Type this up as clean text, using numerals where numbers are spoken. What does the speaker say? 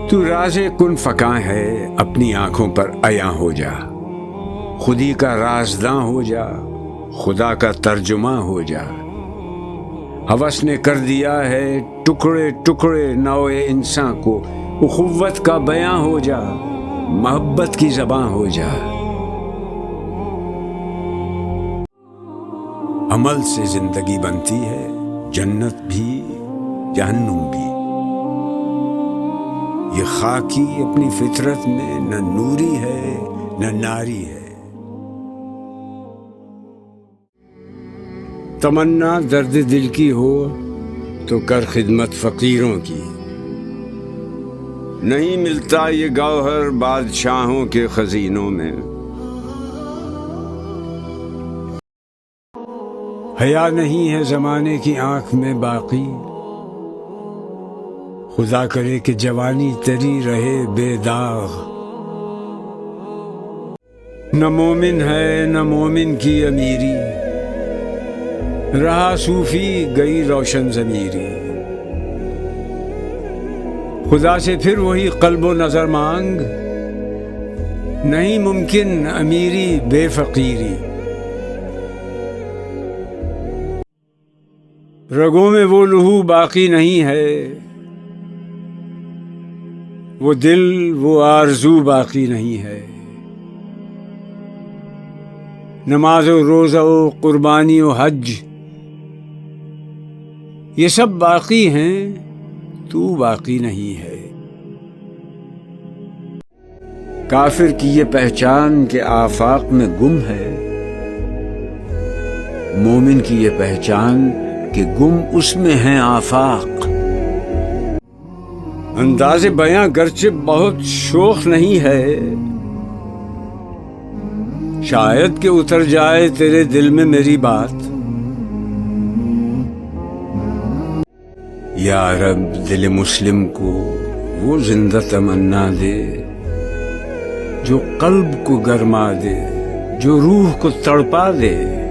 تو راز کن فکاں ہے، اپنی آنکھوں پر عیاں ہو جا، خودی کا رازداں ہو جا، خدا کا ترجمہ ہو جا۔ ہوس نے کر دیا ہے ٹکڑے ٹکڑے نوع انسان کو، اخوت کا بیاں ہو جا، محبت کی زباں ہو جا۔ عمل سے زندگی بنتی ہے، جنت بھی جہنم بھی۔ یہ خاکی اپنی فطرت میں نہ نوری ہے نہ ناری ہے۔ تمنا درد دل کی ہو تو کر خدمت فقیروں کی، نہیں ملتا یہ گوہر بادشاہوں کے خزینوں میں۔ حیا نہیں ہے زمانے کی آنکھ میں باقی، خدا کرے کہ جوانی تری رہے بے داغ۔ نہ مومن ہے نہ مومن کی امیری، رہا صوفی گئی روشن ضمیری۔ خدا سے پھر وہی قلب و نظر مانگ، نہیں ممکن امیری بے فقیری۔ رگوں میں وہ لہو باقی نہیں ہے، وہ دل وہ آرزو باقی نہیں ہے۔ نماز و روزہ و قربانی و حج یہ سب باقی ہیں، تو باقی نہیں ہے۔ کافر کی یہ پہچان کہ آفاق میں گم ہے، مومن کی یہ پہچان کہ گم اس میں ہیں آفاق۔ انداز بیاں گرچہ بہت شوخ نہیں ہے، شاید کہ اتر جائے تیرے دل میں میری بات۔ یا رب دل مسلم کو وہ زندہ تمنا دے، جو قلب کو گرما دے، جو روح کو تڑپا دے۔